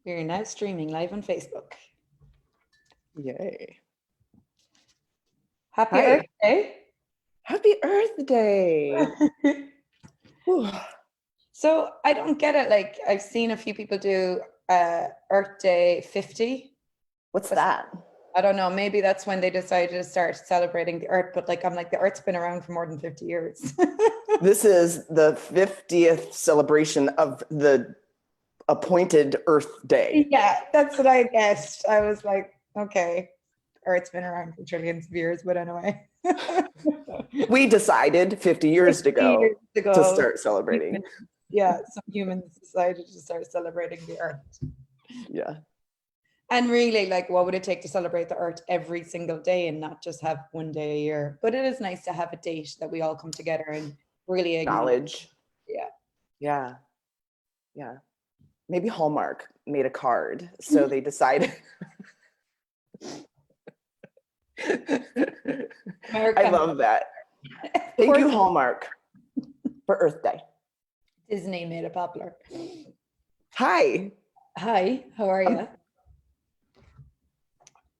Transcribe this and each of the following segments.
We're now streaming live on Facebook. Yay. Happy Hi. Earth Day. Happy Earth Day. So I don't get it. Like, I've seen a few people do Earth Day 50. What's that? I don't know. Maybe that's when they decided to start celebrating the Earth. But like, I'm like, the Earth's been around for more than 50 years. This is the 50th celebration of the appointed Earth Day. Yeah, that's what I guessed. I was like, okay, Earth's been around for trillions of years, but anyway. We decided 50 years ago to start celebrating. Yeah, some humans decided to start celebrating the Earth. Yeah. And really, like, what would it take to celebrate the Earth every single day and not just have one day a year? But it is nice to have a date that we all come together and really acknowledge. Yeah. Yeah. Yeah. Maybe Hallmark made a card, so they decided. I love that. Thank you, Hallmark, for Earth Day. Disney made it popular. Hi. Hi, how are you?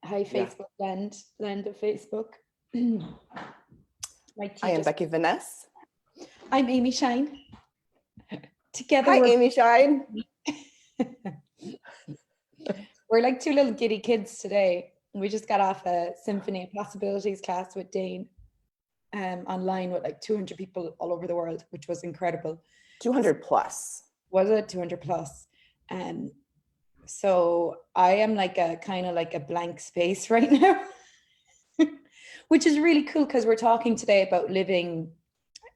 Hi, Facebook land of Facebook. I am Becky Vannes. I'm Amy Shine. Together, hi, Amy Shine. We're like two little giddy kids today. We just got off a Symphony of Possibilities class with Dane online with like 200 people all over the world, which was incredible. 200 plus. Was it 200 plus? So I am like a kind of like a blank space right now, which is really cool because we're talking today about living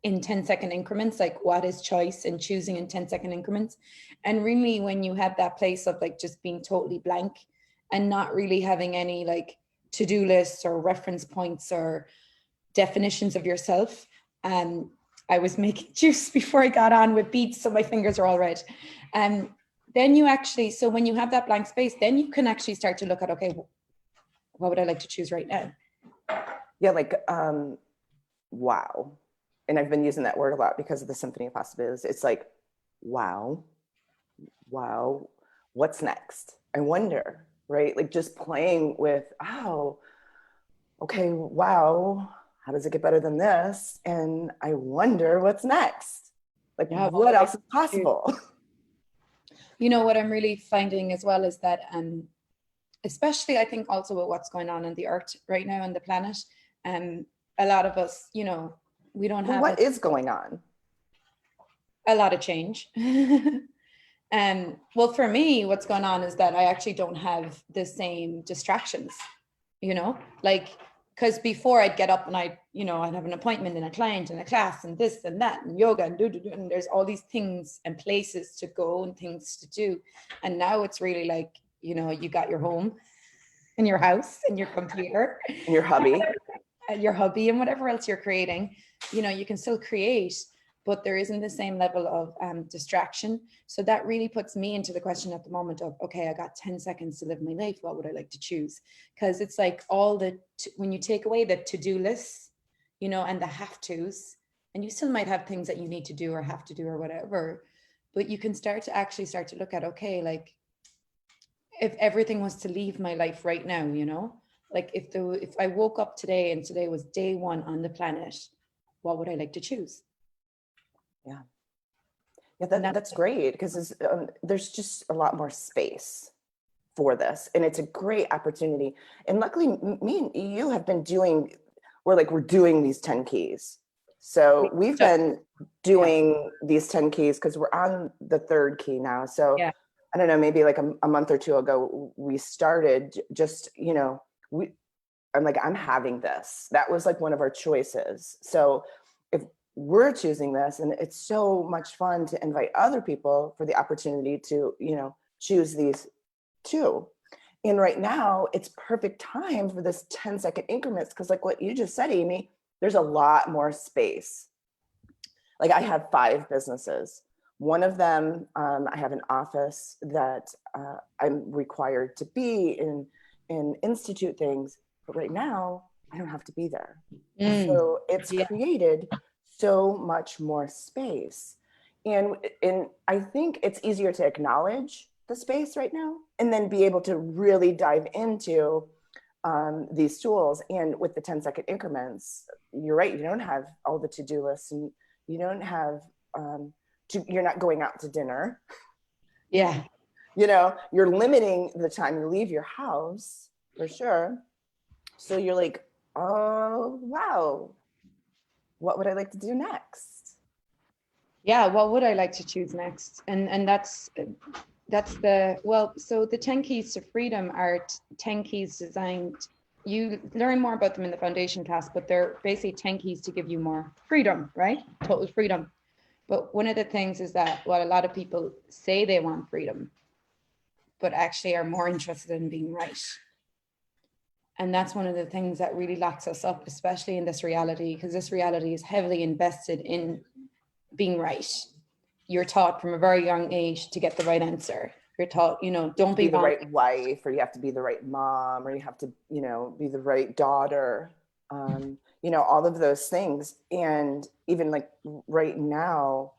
in 10-second increments, like what is choice and choosing in 10-second increments. And really when you have that place of like just being totally blank and not really having any like to-do lists or reference points or definitions of yourself. I was making juice before I got on with beets, so my fingers are all red. Then you actually, so when you have that blank space, then you can actually start to look at, okay, what would I like to choose right now? Yeah, like, wow. And I've been using that word a lot because of the Symphony of Possibilities. It's like, wow, what's next? I wonder, right? Like just playing with, oh, okay, wow, how does it get better than this? And I wonder what's next. Like, what else is possible? You know, what I'm really finding as well is that, especially I think also with what's going on the Earth right now on the planet, a lot of us, you know, we don't have. What is going on? A lot of change. Well, for me, what's going on is that I actually don't have the same distractions, you know, like, because before I'd get up and I'd have an appointment and a client and a class and this and that and yoga and and there's all these things and places to go and things to do. And now it's really like, you know, you got your home and your house and your computer and your hubby and whatever else you're creating, you know, you can still create, but there isn't the same level of distraction. So that really puts me into the question at the moment of, okay, I got 10 seconds to live my life. What would I like to choose? Because it's like when you take away the to-do lists, you know, and the have-tos, and you still might have things that you need to do or have to do or whatever, but you can start to look at, okay, like if everything was to leave my life right now, you know, like if I woke up today and today was day one on the planet, what would I like to choose? Yeah, that's great because there's just a lot more space for this, and it's a great opportunity. And luckily, me and you have been we're doing these 10 keys. So we've been doing these 10 keys because we're on the third key now. So I don't know, maybe like a month or two ago, we started just, you know, I'm like, I'm having this. That was like one of our choices. So if we're choosing this, and it's so much fun to invite other people for the opportunity to, you know, choose these too. And right now it's perfect time for this 10-second increments. Cause like what you just said, Amy, there's a lot more space. Like I have 5 businesses. One of them, I have an office that I'm required to be in and institute things. But right now I don't have to be there. So it's created so much more space. And I think it's easier to acknowledge the space right now and then be able to really dive into these tools. And with the 10-second increments, you're right, you don't have all the to-do lists, and you don't have you're not going out to dinner. Yeah. You're limiting the time you leave your house, for sure. So you're like, oh wow, what would I like to do next? Yeah, what would I like to choose next? And that's so the 10 keys to freedom are 10 keys designed, you learn more about them in the foundation class, but they're basically 10 keys to give you more freedom, right? Total freedom. But one of the things is that what a lot of people say they want freedom, but actually are more interested in being right. And that's one of the things that really locks us up, especially in this reality, because this reality is heavily invested in being right. You're taught from a very young age to get the right answer. You're taught, don't be the wrong. right wife, or you have to be the right mom, or you have to, be the right daughter. All of those things. And even like right now,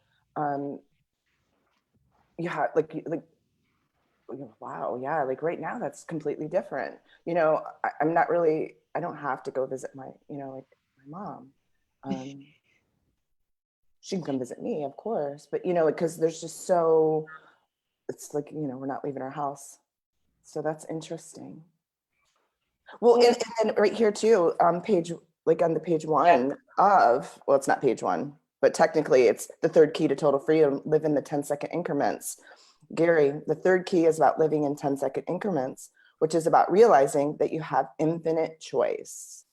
wow, yeah, like right now that's completely different. I'm not really, I don't have to go visit my, like my mom. She can come visit me, of course, but because there's just it's like, we're not leaving our house. So that's interesting. Well, and right here too, on page, like on the page one of, well, it's not page one, but technically it's the third key to total freedom, live in the 10-second increments. Gary, the third key is about living in 10-second increments, which is about realizing that you have infinite choice.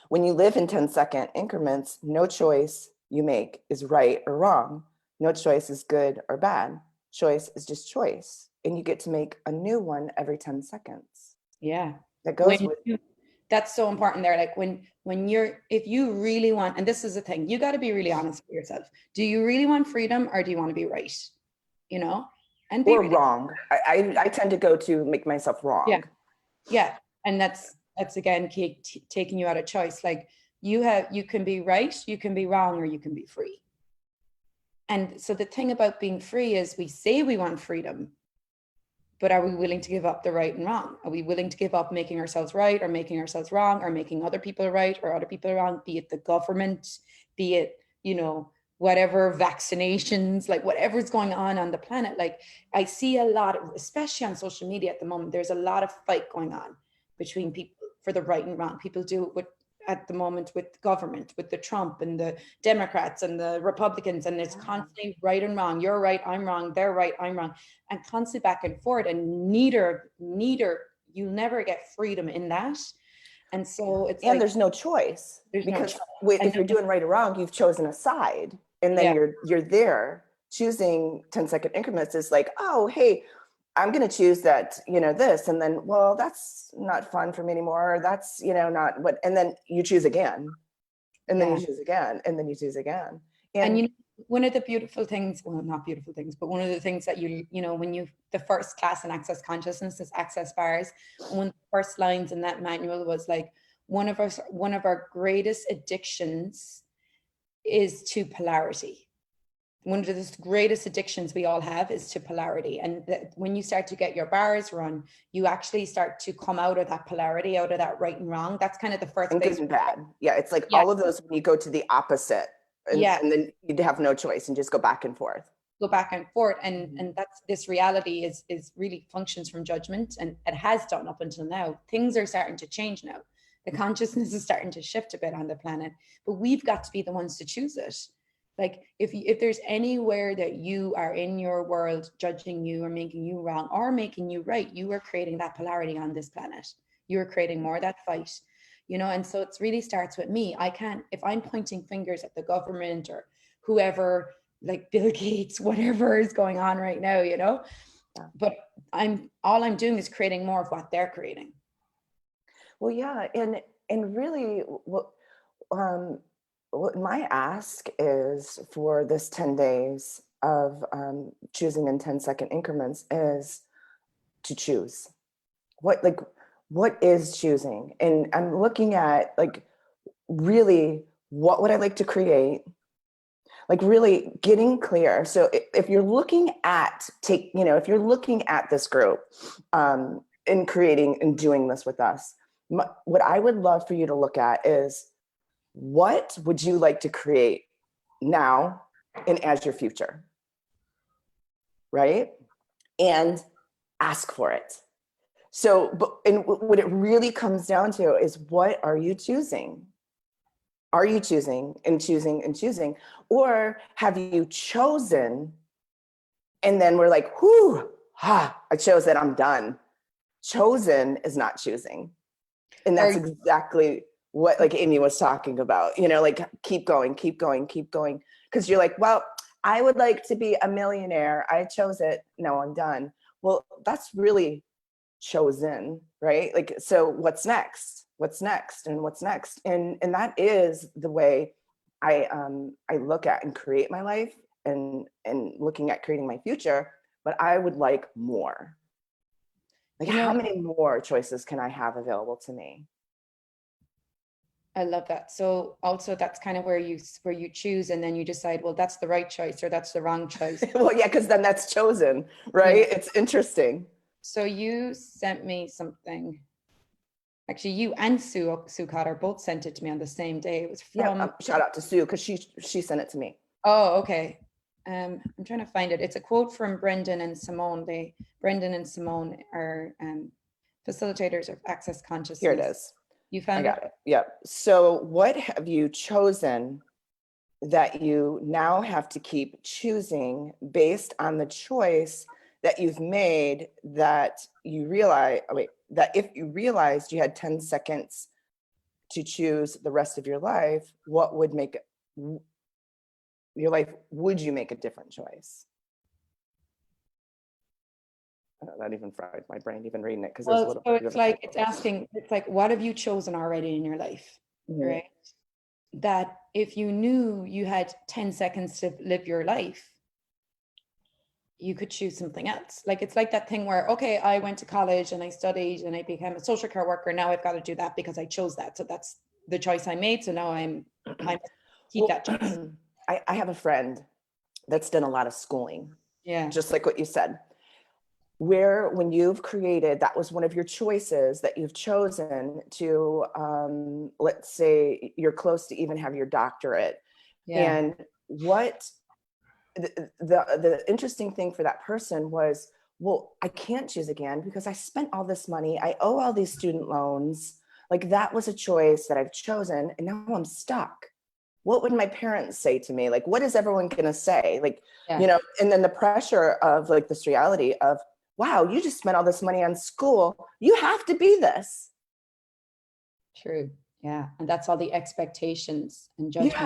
When you live in 10-second increments, no choice you make is right or wrong. No choice is good or bad. Choice is just choice. And you get to make a new one every 10 seconds. Yeah. That goes with. That's so important there. Like if you really want, and this is the thing, you got to be really honest with yourself. Do you really want freedom, or do you want to be right? And be or really wrong. I tend to go to make myself wrong. Yeah. And that's again, taking you out of choice. Like you can be right, you can be wrong, or you can be free. And so the thing about being free is we say we want freedom, but are we willing to give up the right and wrong? Are we willing to give up making ourselves right, or making ourselves wrong, or making other people right or other people wrong, be it the government, be it, whatever vaccinations, like whatever's going on the planet. Like I see a lot, especially on social media at the moment, there's a lot of fight going on between people for the right and wrong. People do it at the moment with government, with the Trump and the Democrats and the Republicans, and it's constantly right and wrong. You're right, I'm wrong. They're right, I'm wrong, and constantly back and forth. And neither, you'll never get freedom in that. And so it's there's no choice, because if you're doing right or wrong, you've chosen a side, and then you're there choosing 10-second increments. Is like, oh, hey, I'm going to choose that, this, and then, well, that's not fun for me anymore. That's, not what, and then you choose again, and then you choose again, and then you choose again. And one of the beautiful things, well, not beautiful things, but one of the things that when the first class in Access Consciousness is Access Bars, one of the first lines in that manual was like, one of our greatest addictions is to polarity. One of the greatest addictions we all have is to polarity. And when you start to get your bars run, you actually start to come out of that polarity, out of that right and wrong. That's kind of the first good and bad. Yeah, it's like all of those when you go to the opposite, and then you'd have no choice and just go back and forth. And that's, this reality is really functions from judgment, and it has done up until now. Things are starting to change now. The consciousness is starting to shift a bit on the planet, but we've got to be the ones to choose it. Like if there's anywhere that you are in your world judging you or making you wrong or making you right, you are creating that polarity on this planet. You're creating more of that fight, and so it really starts with me. I can't, if I'm pointing fingers at the government or whoever, like Bill Gates, whatever is going on right now, but all I'm doing is creating more of what they're creating. Well, yeah. And really what my ask is for this 10 days of choosing in 10-second increments is to choose. What is choosing? And I'm looking at, like, really, what would I like to create? like really getting clear. So if you're looking at if you're looking at this group in creating and doing this with us, what I would love for you to look at is, what would you like to create now and as your future, right? And ask for it. So, and what it really comes down to is, what are you choosing? Are you choosing and choosing and choosing? Or have you chosen and then we're like, whew, I chose it, I'm done. Chosen is not choosing. And that's exactly what like Amy was talking about, like keep going, keep going, keep going. Because you're like, well, I would like to be a millionaire. I chose it. No, I'm done. Well, that's really chosen, right? Like, so what's next? What's next? And what's next? And that is the way I look at and create my life, and looking at creating my future. But I would like more. Like, how many more choices can I have available to me? I love that. So also that's kind of where you choose, and then you decide, well, that's the right choice or that's the wrong choice. Well, yeah, because then that's chosen, right? Yeah. It's interesting. So you sent me something. Actually, you and Sue Cotter both sent it to me on the same day. It was from shout out to Sue, because she sent it to me. Oh, okay. I'm trying to find it. It's a quote from Brendan and Simone. Brendan and Simone are facilitators of access consciousness. Here it is. You found it? I got it. Yep. So what have you chosen that you now have to keep choosing based on the choice that you've made, that you realize, that if you realized you had 10 seconds to choose the rest of your life, what would make your life, would you make a different choice? That even fried my brain, even reading it, because there's a little. So it's like, it's asking, it's like, what have you chosen already in your life, right? That if you knew you had 10 seconds to live your life, you could choose something else. Like, it's like that thing where, okay, I went to college and I studied and I became a social care worker. Now I've got to do that because I chose that. So that's the choice I made. So now I keep that choice. I have a friend that's done a lot of schooling. Yeah. Just like what you said, where when you've created, that was one of your choices that you've chosen to, let's say you're close to even have your doctorate. Yeah. And what the interesting thing for that person was, well, I can't choose again because I spent all this money. I owe all these student loans. Like, that was a choice that I've chosen, and now I'm stuck. What would my parents say to me? Like, what is everyone going to say? Like, yeah. And then the pressure of like this reality of, wow, you just spent all this money on school. You have to be this. True. Yeah. And that's all the expectations and judgment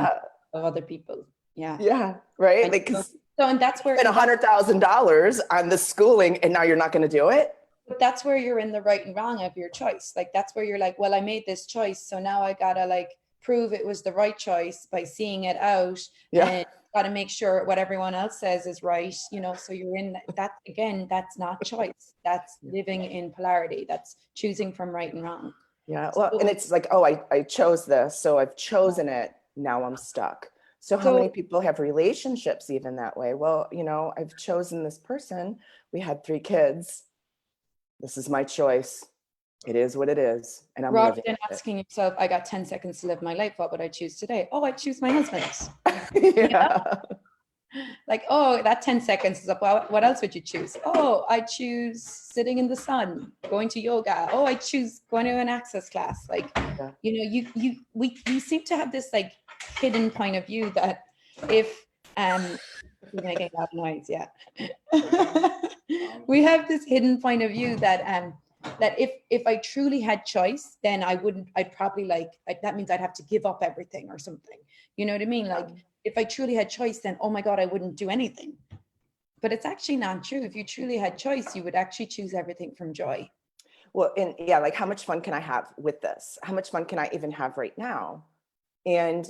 of other people. Yeah. Yeah. Right. And like, and that's where spend $100,000 on the schooling, and now you're not going to do it. But that's where you're in the right and wrong of your choice. Like, that's where you're like, well, I made this choice, so now I gotta like prove it was the right choice by seeing it out. Yeah. And got to make sure what everyone else says is right, so you're in that again. That's not choice. That's living in polarity. That's choosing from right and wrong. Yeah. Well, and it's like, oh, I chose this, so I've chosen it. Now I'm stuck. So how many people have relationships even that way? Well, I've chosen this person. We had 3 kids. This is my choice. It is what it is. And I'm rather than asking yourself, I got 10 seconds to live my life, what would I choose today? Oh, I choose my husband. Yeah. Like, oh, that 10 seconds is up. Well, what else would you choose? Oh, I choose sitting in the sun, going to yoga. Oh, I choose going to an access class. Like, we seem to have this like hidden point of view that if we're making a lot of noise, yeah. We have this hidden point of view that that if I truly had choice, then I'd probably that means I'd have to give up everything or something. You know what I mean? Like, if I truly had choice, then, oh my God, I wouldn't do anything. But it's actually not true. If you truly had choice, you would actually choose everything from joy. Well, and yeah, like, how much fun can I have with this? How much fun can I even have right now? And,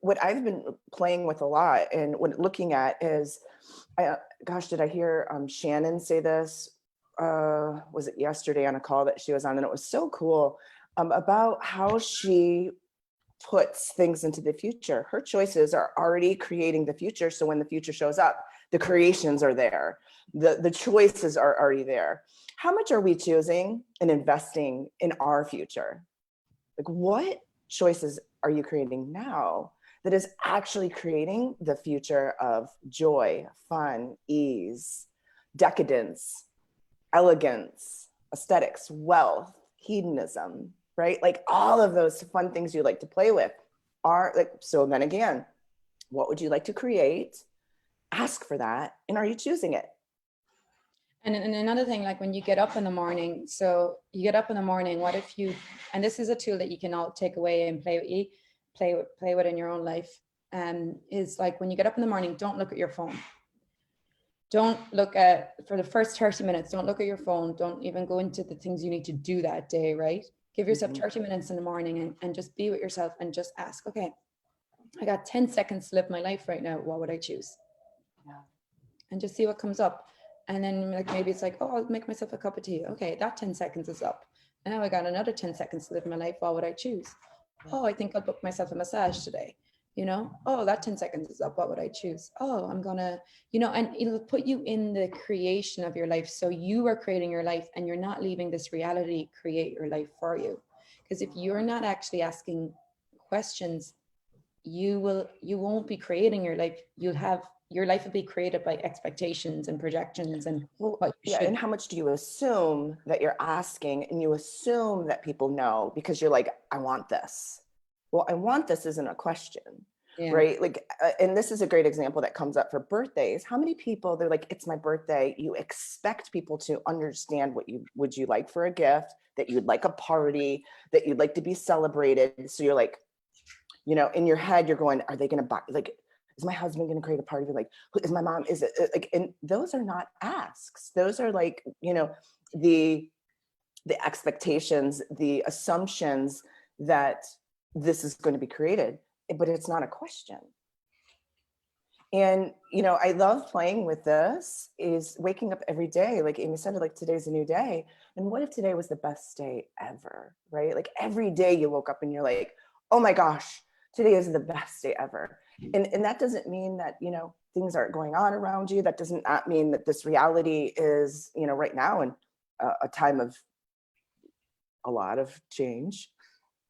what I've been playing with a lot and what looking at is, gosh, did I hear Shannon say this? Was it yesterday on a call that she was on? And it was so cool about how she puts things into the future. Her choices are already creating the future. So when the future shows up, the creations are there. The choices are already there. How much are we choosing and investing in our future? Like, what choices are you creating now that is actually creating the future of joy, fun, ease, decadence, elegance, aesthetics, wealth, hedonism, right? Like all of those fun things you like to play with are like, so then again, what would you like to create? Ask for that. And are you choosing it? And another thing, like when you get up in the morning, so you get up in the morning, what if you, and this is a tool that you can all take away and play with in your own life, is like when you get up in the morning, don't look at your phone. Don't look at, for the first 30 minutes, don't look at your phone. Don't even go into the things you need to do that day, right? Give yourself 30 minutes in the morning and just be with yourself and just ask, okay, I got 10 seconds to live my life right now. What would I choose? Yeah. And just see what comes up. And then like maybe it's like, oh, I'll make myself a cup of tea. Okay, that 10 seconds is up. And now I got another 10 seconds to live my life. What would I choose? Oh, I think I'll book myself a massage today. You know, oh, that 10 seconds is up. What would I choose? Oh, I'm gonna, you know, and it'll put you in the creation of your life. So you are creating your life and you're not leaving this reality create your life for you. Because if you're not actually asking questions, you won't be creating your life. Your life will be created by expectations and projections and what you yeah, should. and how much do you assume that you're asking, and you assume that people know because you're like, I want this. Well, I want this isn't a question, Yeah. right? Like, and this is a great example that comes up for birthdays. How many people, they're like, it's my birthday. You expect people to understand what would you like for a gift, that you'd like a party, that you'd like to be celebrated. So you're like, you know, in your head, you're going, are they going to buy, like, is my husband going to create a party? Like, who is my mom? Is it like, and those are not asks. Those are like, you know, the expectations, the assumptions that this is going to be created, but it's not a question. And, you know, I love playing with this, is waking up every day. Like Amy said, like today's a new day. And what if today was the best day ever, right? Like every day you woke up and you're like, oh my gosh, today is the best day ever. And that doesn't mean that, you know, things aren't going on around you. That doesn't not mean that this reality is, you know, right now in a time of a lot of change,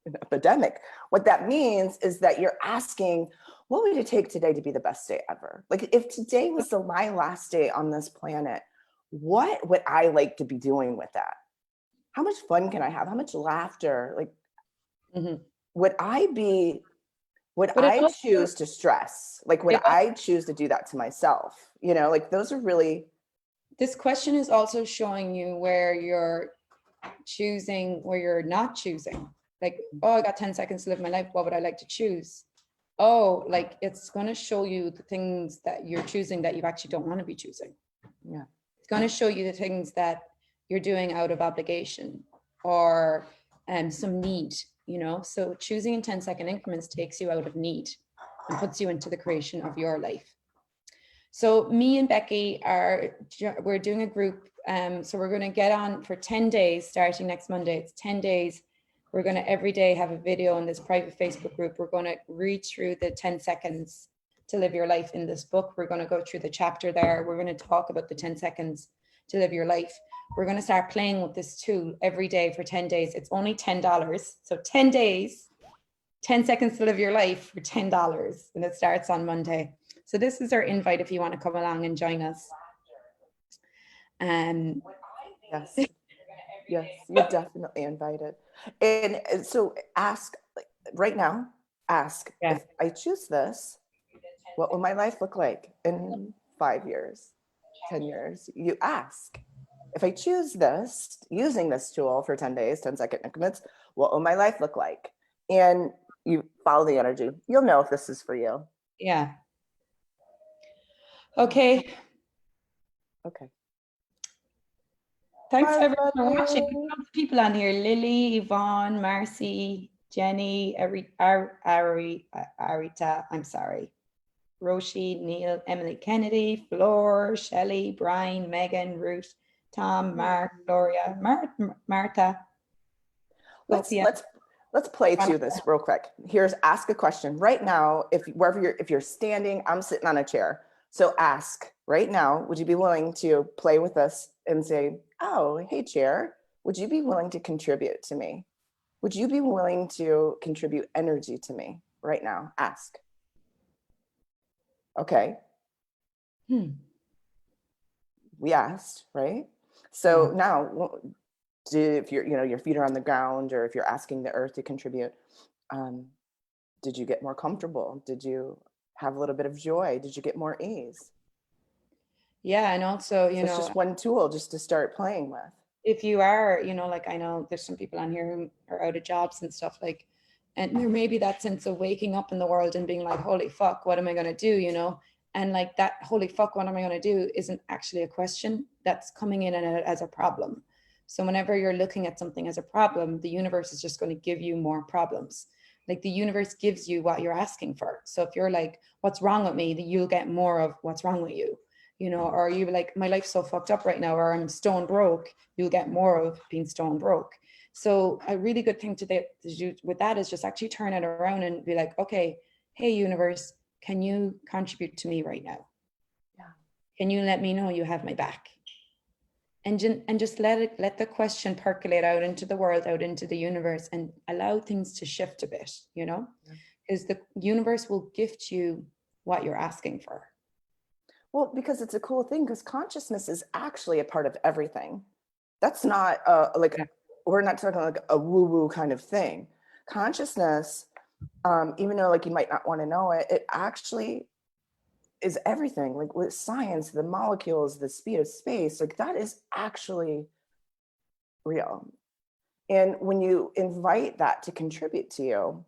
an epidemic. What that means is that you're asking, what would it take today to be the best day ever? Like if today was my last day on this planet, what would I like to be doing with that? How much fun can I have? How much laughter? Like, would I choose to stress? Like, would I choose to do that to myself? You know, like those are really. This question is also showing you where you're choosing, where you're not choosing. Like, oh, I got 10 seconds to live my life. What would I like to choose? Oh, like it's going to show you the things that you're choosing that you actually don't want to be choosing. Yeah. It's going to show you the things that you're doing out of obligation or some need, you know. So choosing in 10-second increments takes you out of need and puts you into the creation of your life. So me and Becky we're doing a group. So we're going to get on for 10 days, starting next Monday. It's 10 days. We're going to every day have a video in this private Facebook group. We're going to read through the 10 seconds to live your life in this book. We're going to go through the chapter there. We're going to talk about the 10 seconds to live your life. We're going to start playing with this tool every day for 10 days. It's only $10. So 10 days, 10 seconds to live your life for $10. And it starts on Monday. So this is our invite if you want to come along and join us. Yes, yes, you're definitely invited. And so ask, like, right now, ask, if I choose this, what will my life look like in 5 years, 10 years? You ask. If I choose this, using this tool for 10 days, 10-second increments, what will my life look like? And you follow the energy. You'll know if this is for you. Yeah. Okay. Okay. Thanks everyone for watching. People on here: Lily, Yvonne, Marcy, Jenny, Arita, I'm sorry, Roshi, Neil, Emily Kennedy, Flor, Shelley, Brian, Megan, Ruth, Tom, Mark, Gloria, Martha. Let's Let's play to this real quick. Here's ask a question right now. If you're standing, I'm sitting on a chair. So ask right now, would you be willing to play with us and say, oh, hey chair, would you be willing to contribute to me? Would you be willing to contribute energy to me right now? Ask. Okay. We asked, right? So now if your feet are on the ground, or if you're asking the earth to contribute, did you get more comfortable? Did you have a little bit of joy? Did you get more ease? Yeah. And also, So it's just one tool just to start playing with. if you are, like, I know there's some people on here who are out of jobs and stuff, like, and there may be that sense of waking up in the world and being like, holy fuck, what am I going to do? And like that, holy fuck, what am I going to do, isn't actually a question. That's coming in as a problem. So whenever you're looking at something as a problem, the universe is just going to give you more problems. Like the universe gives you what you're asking for. So if you're like, what's wrong with me, then you'll get more of what's wrong with you. Or you like, my life's so fucked up right now, or I'm stone broke, you'll get more of being stone broke. So a really good thing to do with that is just actually turn it around and be like, okay, hey universe, can you contribute to me right now? Yeah. Can you let me know you have my back? And just let the question percolate out into the world, out into the universe, and allow things to shift a bit, because the universe will gift you what you're asking for. Well, because it's a cool thing, because consciousness is actually a part of everything. That's not we're not talking like a woo-woo kind of thing. Consciousness, even though like you might not want to know it, it actually is everything. Like with science, the molecules, the speed of space, like that is actually real. And when you invite that to contribute to you,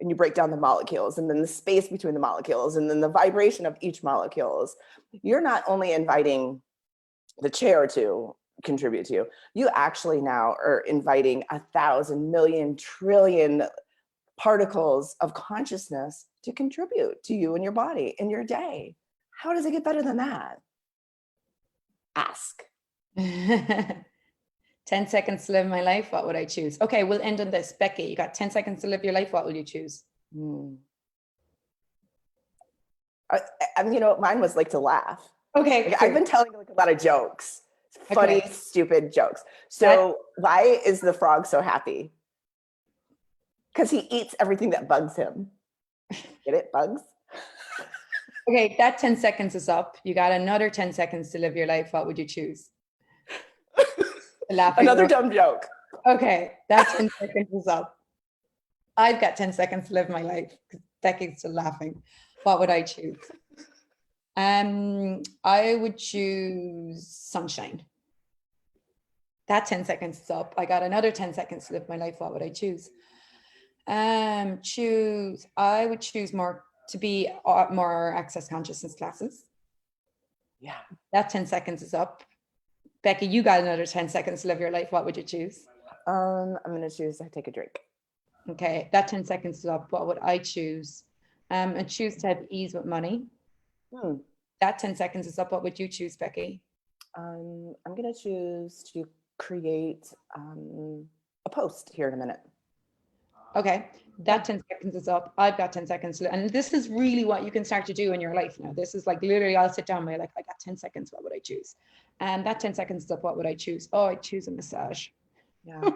and you break down the molecules and then the space between the molecules and then the vibration of each molecules, you're not only inviting the chair to contribute to you, you actually now are inviting 1,000 million trillion particles of consciousness to contribute to you and your body in your day. How does it get better than that? Ask. 10 seconds to live my life, what would I choose? Okay, we'll end on this. Becky, you got 10 seconds to live your life, what will you choose? Mine was like to laugh. Okay, I've been telling like a lot of jokes, funny, stupid jokes. So why is the frog so happy? Because he eats everything that bugs him. Get it? Bugs? Okay, that 10 seconds is up. You got another 10 seconds to live your life. What would you choose? Another dumb joke. Okay, that 10 seconds is up. I've got 10 seconds to live my life. Becky's still laughing. What would I choose? I would choose sunshine. That 10 seconds is up. I got another 10 seconds to live my life. What would I choose? I would choose more access consciousness classes. Yeah. That 10 seconds is up. Becky, you got another 10 seconds to live your life. What would you choose? I'm going to choose I take a drink. Okay, that 10 seconds is up. What would I choose? I choose to have ease with money. That 10 seconds is up. What would you choose, Becky? I'm going to choose to create a post here in a minute. Okay, that 10 seconds is up. I've got 10 seconds. And this is really what you can start to do in your life now. This is like literally, I'll sit down and be like, I got 10 seconds. What would I choose? And that 10 seconds is up. What would I choose? Oh, I choose a massage. Yeah.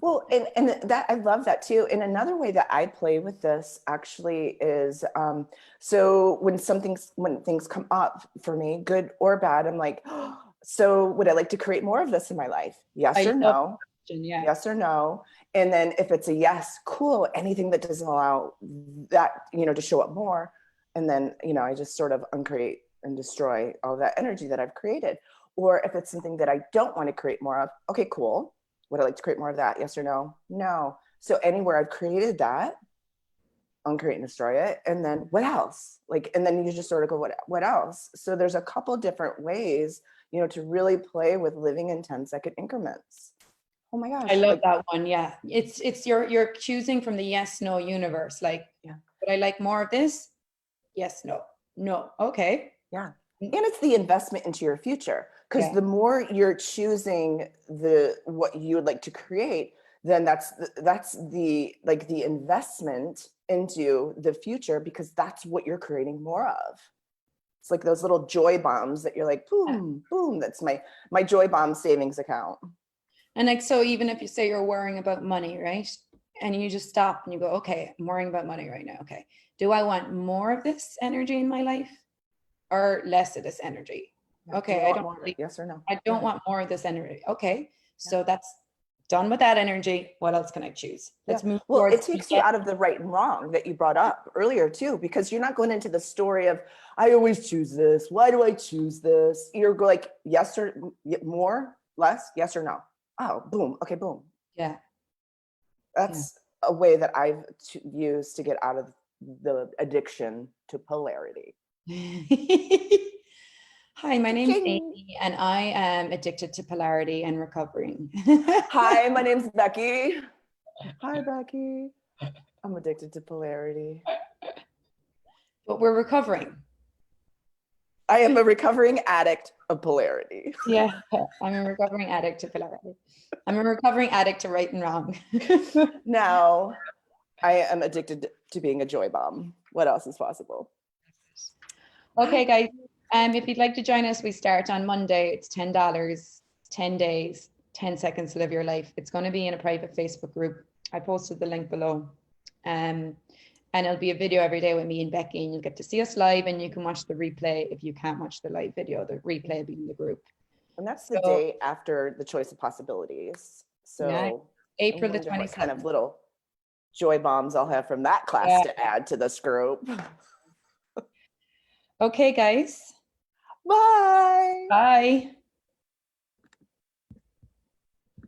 Well, and that I love that too. And another way that I play with this actually is, so when things come up for me, good or bad, I'm like, oh, so would I like to create more of this in my life? Yes or no? Yeah. Yes or no? And then if it's a yes, cool. Anything that doesn't allow that, to show up more. And then, I just sort of uncreate and destroy all that energy that I've created. Or if it's something that I don't want to create more of, okay, cool. Would I like to create more of that? Yes or no? No. So anywhere I've created that, uncreate and destroy it. And then what else? And then you just sort of go, what else? So there's a couple different ways, to really play with living in 10-second increments. Oh my gosh. I love that one. Yeah. It's you're choosing from the yes, no universe. Like, yeah. Would I like more of this? Yes, no. No. Okay. Yeah. And it's the investment into your future. Because the more you're choosing what you would like to create, then that's the like the investment into the future, because that's what you're creating more of. It's like those little joy bombs that you're like, boom, boom. That's my joy bomb savings account. And like, so even if you say you're worrying about money, right? And you just stop and you go, okay, I'm worrying about money right now. Okay. Do I want more of this energy in my life or less of this energy? Okay. I don't really, yes or no. I don't want more of this energy. Okay. So that's done with that energy. What else can I choose? Let's move Well, towards it takes you out of the right and wrong that you brought up earlier too, because you're not going into the story of, I always choose this. Why do I choose this? You're like, yes or more, less, yes or no. Oh, boom. Okay, boom. Yeah. That's a way that I've used to get out of the addiction to polarity. Hi, my name's Ching. Amy, and I am addicted to polarity and recovering. Hi, my name's Becky. Hi, Becky. I'm addicted to polarity. But we're recovering. I am a recovering addict of polarity. Yeah, I'm a recovering addict to polarity. I'm a recovering addict to right and wrong. Now, I am addicted to being a joy bomb. What else is possible? Okay, guys. If you'd like to join us, we start on Monday. It's $10, 10 days, 10 seconds to live your life. It's going to be in a private Facebook group. I posted the link below. And it'll be a video every day with me and Becky, and you'll get to see us live, and you can watch the replay if you can't watch the live video. The replay will be in the group. And that's the day after the choice of possibilities. So yeah, April the 27th. What kind of little joy bombs I'll have from that class to add to this group. Okay, guys. Bye. Bye.